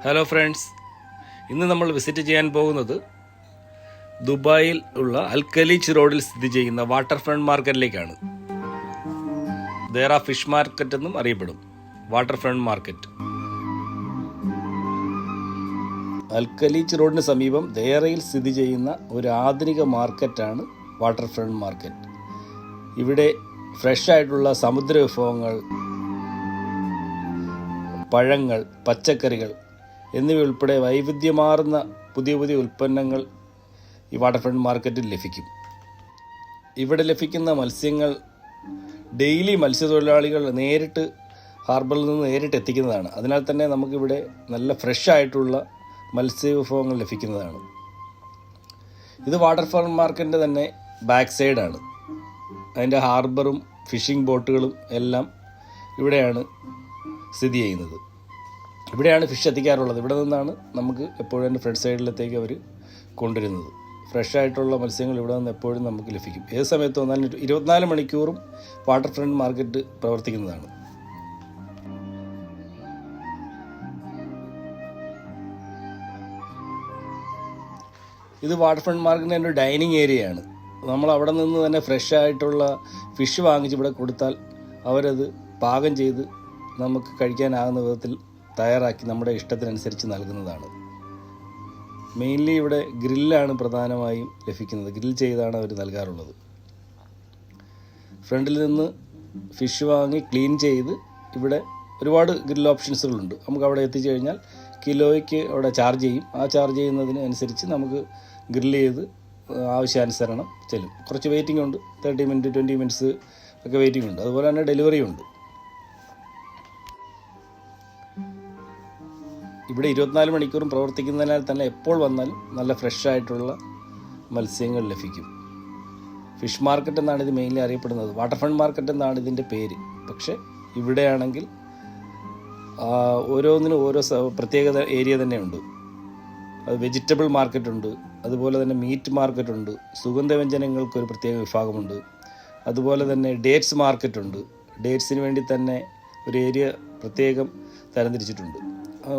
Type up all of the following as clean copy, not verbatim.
Hello friends, ഇന്ന് നമ്മൾ visit ചെയ്യാൻ പോകുന്നത് ദുബായിൽ ഉള്ള അൽ ഖലീജ് റോഡിൽ സ്ഥിതി ചെയ്യുന്ന വാട്ടർ ഫ്രണ്ട് മാർക്കറ്റിലേക്കാണ്. ദേറ ഫിഷ് മാർക്കറ്റ് എന്നും അറിയപ്പെടും water front market. Al Khaleej റോഡിന് സമീപം ദേറയിൽ സ്ഥിതി ചെയ്യുന്ന ഒരു ആധുനിക മാർക്കറ്റാണ് വാട്ടർ ഫ്രണ്ട് മാർക്കറ്റ്. ഇവിടെ ഫ്രഷ് ആയിട്ടുള്ള സമുദ്ര വിഭവങ്ങൾ, പഴങ്ങൾ, പച്ചക്കറികൾ എന്നിവയുൾപ്പെടെ വൈവിധ്യമാർന്ന പുതിയ പുതിയ ഉൽപ്പന്നങ്ങൾ ഈ വാട്ടർ ഫ്രണ്ട് മാർക്കറ്റിൽ ലഭിക്കും. ഇവിടെ ലഭിക്കുന്ന മത്സ്യങ്ങൾ ഡെയിലി മത്സ്യത്തൊഴിലാളികൾ നേരിട്ട് ഹാർബറിൽ നിന്ന് നേരിട്ട് എത്തിക്കുന്നതാണ്. അതിനാൽ തന്നെ നമുക്കിവിടെ നല്ല ഫ്രഷ് ആയിട്ടുള്ള മത്സ്യവിഭവങ്ങൾ ലഭിക്കുന്നതാണ്. ഇത് വാട്ടർ ഫ്രണ്ട് മാർക്കറ്റിൻ്റെ തന്നെ ബാക്ക് സൈഡാണ്. അതിൻ്റെ ഹാർബറും ഫിഷിംഗ് ബോട്ടുകളും എല്ലാം ഇവിടെയാണ് സ്ഥിതി ചെയ്യുന്നത്. ഇവിടെയാണ് ഫിഷ് എത്തിക്കാറുള്ളത്. ഇവിടെ നിന്നാണ് നമുക്ക് എപ്പോഴും എൻ്റെ ഫ്രണ്ട് സൈഡിലത്തേക്ക് അവർ കൊണ്ടുവരുന്നത്. ഫ്രഷ് ആയിട്ടുള്ള മത്സ്യങ്ങൾ ഇവിടെ നിന്ന് എപ്പോഴും നമുക്ക് ലഭിക്കും. ഏത് സമയത്ത് വന്നാലും 24 മണിക്കൂറും വാട്ടർ ഫ്രണ്ട് മാർക്കറ്റ് പ്രവർത്തിക്കുന്നതാണ്. ഇത് വാട്ടർ ഫ്രണ്ട് മാർക്കറ്റിൻ്റെ ഒരു ഡൈനിങ് ഏരിയയാണ്. നമ്മൾ അവിടെ നിന്ന് തന്നെ ഫ്രഷ് ആയിട്ടുള്ള ഫിഷ് വാങ്ങിച്ച് ഇവിടെ കൊടുത്താൽ അവരത് പാകം ചെയ്ത് നമുക്ക് കഴിക്കാനാകുന്ന വിധത്തിൽ തയ്യാറാക്കി നമ്മുടെ ഇഷ്ടത്തിനനുസരിച്ച് നൽകുന്നതാണ്. മെയിൻലി ഇവിടെ ഗ്രില്ലാണ് പ്രധാനമായും ലഭിക്കുന്നത്. ഗ്രിൽ ചെയ്താണ് അവർ നൽകാറുള്ളത്. ഫ്രണ്ടിൽ നിന്ന് ഫിഷ് വാങ്ങി ക്ലീൻ ചെയ്ത് ഇവിടെ ഒരുപാട് ഗ്രിൽ ഓപ്ഷൻസുകളുണ്ട്. നമുക്ക് അവിടെ എത്തിച്ചു കഴിഞ്ഞാൽ കിലോയ്ക്ക് അവിടെ ചാർജ് ചെയ്യും. ആ ചാർജ് ചെയ്യുന്നതിന് അനുസരിച്ച് നമുക്ക് ഗ്രില്ല് ചെയ്ത് ആവശ്യാനുസരണം ചെല്ലും. കുറച്ച് വെയിറ്റിംഗ് ഉണ്ട്, 30 മിനിറ്റ് 20 മിനിറ്റ്സ് ഒക്കെ വെയിറ്റിംഗ് ഉണ്ട്. അതുപോലെ തന്നെ ഡെലിവറി ഉണ്ട്. ഇവിടെ 24 മണിക്കൂറും പ്രവർത്തിക്കുന്നതിനാൽ തന്നെ എപ്പോൾ വന്നാലും നല്ല ഫ്രഷ് ആയിട്ടുള്ള മത്സ്യങ്ങൾ ലഭിക്കും. ഫിഷ് മാർക്കറ്റ് എന്നാണ് ഇത് മെയിൻലി അറിയപ്പെടുന്നത്. വാട്ടർ ഫ്രണ്ട് മാർക്കറ്റ് എന്നാണ് ഇതിൻ്റെ പേര്. പക്ഷേ ഇവിടെയാണെങ്കിൽ ഓരോന്നിനും ഓരോ പ്രത്യേക ഏരിയ തന്നെയുണ്ട്. അത് വെജിറ്റബിൾ മാർക്കറ്റുണ്ട്, അതുപോലെ തന്നെ മീറ്റ് മാർക്കറ്റുണ്ട്, സുഗന്ധവ്യഞ്ജനങ്ങൾക്കൊരു പ്രത്യേക വിഭാഗമുണ്ട്, അതുപോലെ തന്നെ ഡേറ്റ്സ് മാർക്കറ്റുണ്ട്. ഡേറ്റ്സിന് വേണ്ടി തന്നെ ഒരു ഏരിയ പ്രത്യേകം തരംതിരിച്ചിട്ടുണ്ട്.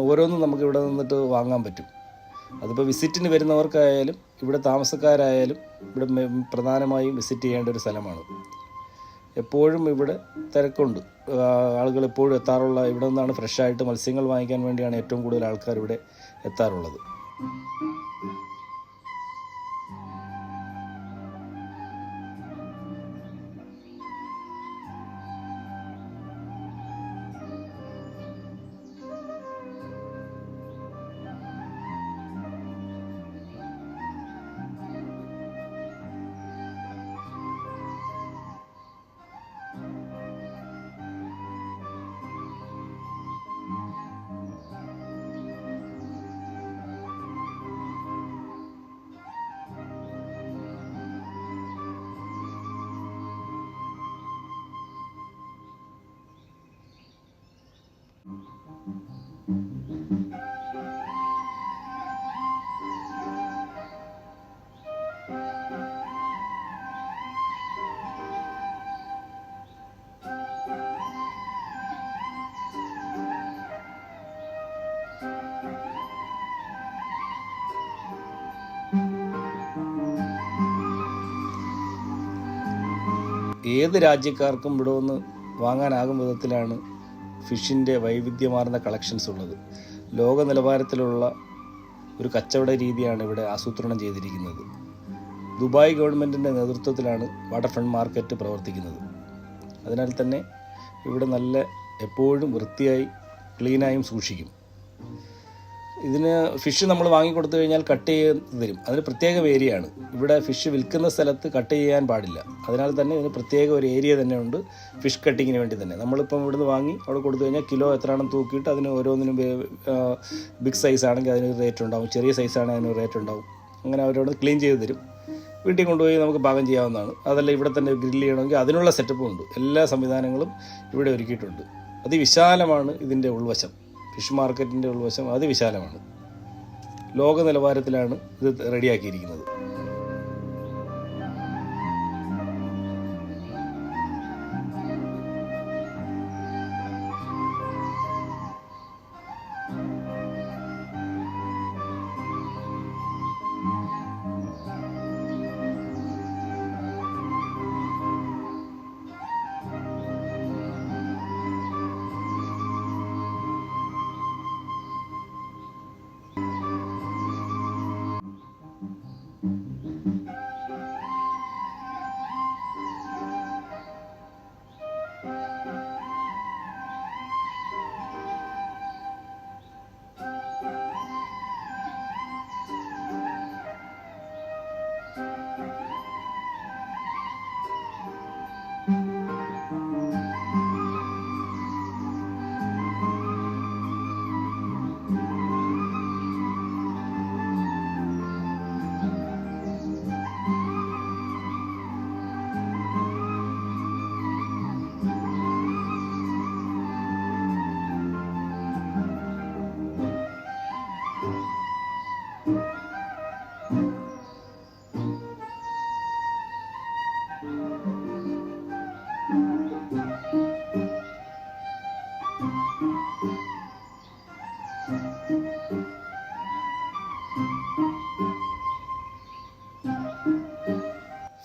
ഓരോന്നും നമുക്ക് ഇവിടെ നിന്നിട്ട് വാങ്ങാൻ പറ്റും. അതിപ്പോൾ വിസിറ്റിന് വരുന്നവർക്കായാലും ഇവിടെ താമസക്കാരായാലും ഇവിടെ പ്രധാനമായും വിസിറ്റ് ചെയ്യേണ്ട ഒരു സ്ഥലമാണ്. എപ്പോഴും ഇവിടെ തിരക്കുണ്ട്. ആളുകൾ എപ്പോഴും എത്താറുള്ള ഇവിടെ നിന്നാണ് ഫ്രഷായിട്ട് മത്സ്യങ്ങൾ വാങ്ങിക്കാൻ വേണ്ടിയാണ് ഏറ്റവും കൂടുതൽ ആൾക്കാർ ഇവിടെ എത്താറുള്ളത്. ഏത് രാജ്യക്കാർക്കും ഇവിടെ വന്ന് വാങ്ങാനാകും വിധത്തിലാണ് ഫിഷിൻ്റെ വൈവിധ്യമാർന്ന കളക്ഷൻസ് ഉള്ളത്. ലോക നിലവാരത്തിലുള്ള ഒരു കച്ചവട രീതിയാണ് ഇവിടെ ആസൂത്രണം ചെയ്തിരിക്കുന്നത്. ദുബായ് ഗവൺമെൻറ്റിൻ്റെ നേതൃത്വത്തിലാണ് വാട്ടർ ഫ്രണ്ട് മാർക്കറ്റ് പ്രവർത്തിക്കുന്നത്. അതിനാൽ തന്നെ ഇവിടെ നല്ല എപ്പോഴും വൃത്തിയായി ക്ലീനായും സൂക്ഷിക്കും. ഇതിന് ഫിഷ് നമ്മൾ വാങ്ങിക്കൊടുത്തു കഴിഞ്ഞാൽ കട്ട് ചെയ്ത് തരും. അതിന് പ്രത്യേക ഏരിയയാണ്. ഇവിടെ ഫിഷ് വിൽക്കുന്ന സ്ഥലത്ത് കട്ട് ചെയ്യാൻ പാടില്ല. അതിനാൽ തന്നെ ഇതിന് പ്രത്യേക ഒരു ഏരിയ തന്നെ ഉണ്ട് ഫിഷ് കട്ടിങ്ങിന് വേണ്ടി തന്നെ. നമ്മളിപ്പം ഇവിടുന്ന് വാങ്ങി അവിടെ കൊടുത്തു കഴിഞ്ഞാൽ കിലോ എത്രയാണെന്ന് തൂക്കിയിട്ട് അതിന് ഓരോന്നിനും ബിഗ് സൈസ് ആണെങ്കിൽ അതിന് റേറ്റ് ഉണ്ടാവും, ചെറിയ സൈസാണെങ്കിൽ അതിന് റേറ്റ് ഉണ്ടാവും. അങ്ങനെ അവരോട് ക്ലീൻ ചെയ്ത് തരും. വീട്ടിൽ കൊണ്ടുപോയി നമുക്ക് പാകം ചെയ്യാവുന്നതാണ്. അതല്ല ഇവിടെ തന്നെ ഗ്രില്ല് ചെയ്യണമെങ്കിൽ അതിനുള്ള സെറ്റപ്പും ഉണ്ട്. എല്ലാ സംവിധാനങ്ങളും ഇവിടെ ഒരുക്കിയിട്ടുണ്ട്. അതിവിശാലമാണ് ഇതിൻ്റെ ഉൾവശം. ഫിഷ് മാർക്കറ്റിൻ്റെ ഉൾവശം അതിവിശാലമാണ്. ലോക നിലവാരത്തിലാണ് ഇത് റെഡിയാക്കിയിരിക്കുന്നത്.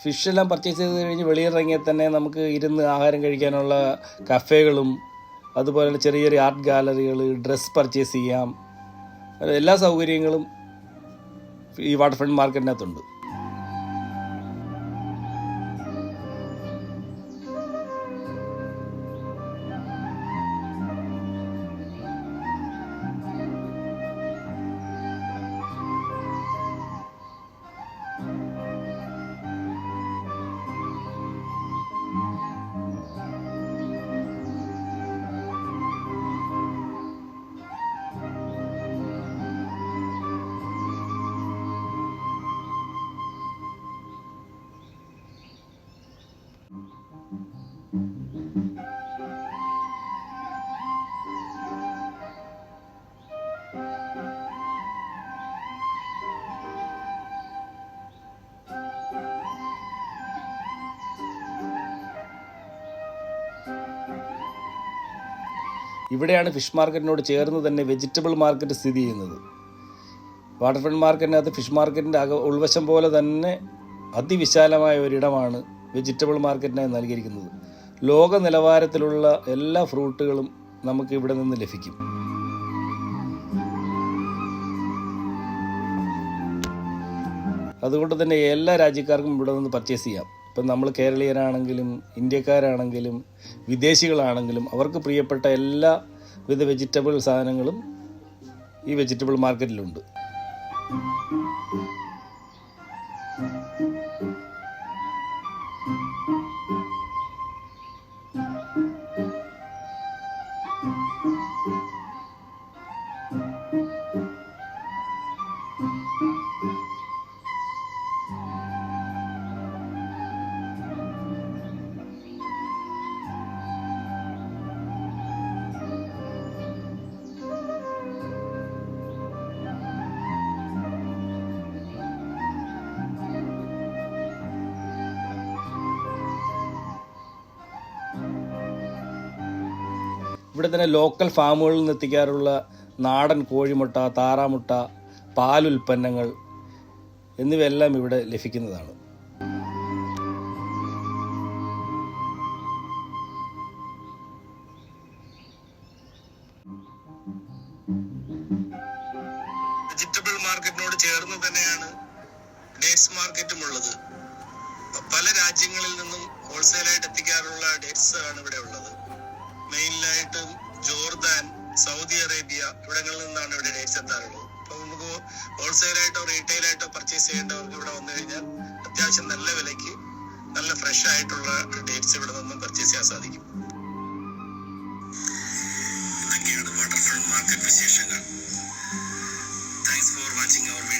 ഫിഷെല്ലാം പർച്ചേസ് ചെയ്ത് കഴിഞ്ഞ് വെളിയിറങ്ങിയാൽ തന്നെ നമുക്ക് ഇരുന്ന് ആഹാരം കഴിക്കാനുള്ള കഫേകളും അതുപോലെ ചെറിയ ചെറിയ ആർട്ട് ഗാലറികൾ, ഡ്രസ്സ് പർച്ചേസ് ചെയ്യാം, എല്ലാ സൗകര്യങ്ങളും ഈ വാട്ടർ ഫ്രണ്ട് മാർക്കറ്റിനകത്തുണ്ട്. ഇവിടെയാണ് ഫിഷ് മാർക്കറ്റിനോട് ചേർന്ന് തന്നെ വെജിറ്റബിൾ മാർക്കറ്റ് സ്ഥിതി ചെയ്യുന്നത്. വാട്ടർ ഫ്രണ്ട് മാർക്കറ്റിനകത്ത് ഫിഷ് മാർക്കറ്റിൻ്റെ ഉൾവശം പോലെ തന്നെ അതിവിശാലമായ ഒരിടമാണ് വെജിറ്റബിൾ മാർക്കറ്റിനായി നൽകിയിരിക്കുന്നത്. ലോക നിലവാരത്തിലുള്ള എല്ലാ ഫ്രൂട്ടുകളും നമുക്ക് ഇവിടെ നിന്ന് ലഭിക്കും. അതുകൊണ്ട് തന്നെ എല്ലാ രാജ്യക്കാർക്കും ഇവിടെ നിന്ന് പർച്ചേസ് ചെയ്യാം. ഇപ്പം നമ്മൾ കേരളീയരാണെങ്കിലും ഇന്ത്യക്കാരാണെങ്കിലും വിദേശികളാണെങ്കിലും അവർക്ക് പ്രിയപ്പെട്ട എല്ലാ വിധ വെജിറ്റബിൾ സാധനങ്ങളും ഈ വെജിറ്റബിൾ മാർക്കറ്റിലുണ്ട്. ഇവിടെ തന്നെ ലോക്കൽ ഫാമുകളിൽ നിന്ന് എത്തിക്കാറുള്ള നാടൻ കോഴിമുട്ട, താറാമുട്ട, പാലുൽപ്പന്നങ്ങൾ എന്നിവയെല്ലാം ഇവിടെ ലഭിക്കുന്നതാണ്. വെജിറ്റബിൾ മാർക്കറ്റിനോട് ചേർന്ന് തന്നെയാണ് ഡേറ്റ്സ് മാർക്കറ്റും ഉള്ളത്. പല രാജ്യങ്ങളിൽ നിന്നും ഹോൾസെയിലായിട്ട് എത്തിക്കാറുള്ള ഡേറ്റ്സ് ആണ് ഇവിടെ ഉള്ളത്. മെയിനായിട്ടും ജോർദാൻ, സൗദി അറേബ്യ ഇവിടങ്ങളിൽ നിന്നാണ് ഇവിടെ ഡേറ്റ്സ് എത്താറുള്ളത്. അപ്പോൾ നമുക്ക് ഹോൾസെയിലായിട്ടോ റീറ്റെയിലായിട്ടോ പർച്ചേസ് ചെയ്യേണ്ടവർക്ക് ഇവിടെ വന്നു കഴിഞ്ഞാൽ അത്യാവശ്യം നല്ല വിലയ്ക്ക് നല്ല ഫ്രഷ് ആയിട്ടുള്ള ഡേറ്റ്സ് ഇവിടെ നിന്നും പർച്ചേസ് ചെയ്യാൻ സാധിക്കും. ഇതൊക്കെയാണ് വാട്ടർ ഫ്രണ്ട് മാർക്കറ്റ് വിശേഷങ്ങൾ. Thanks for watching our video.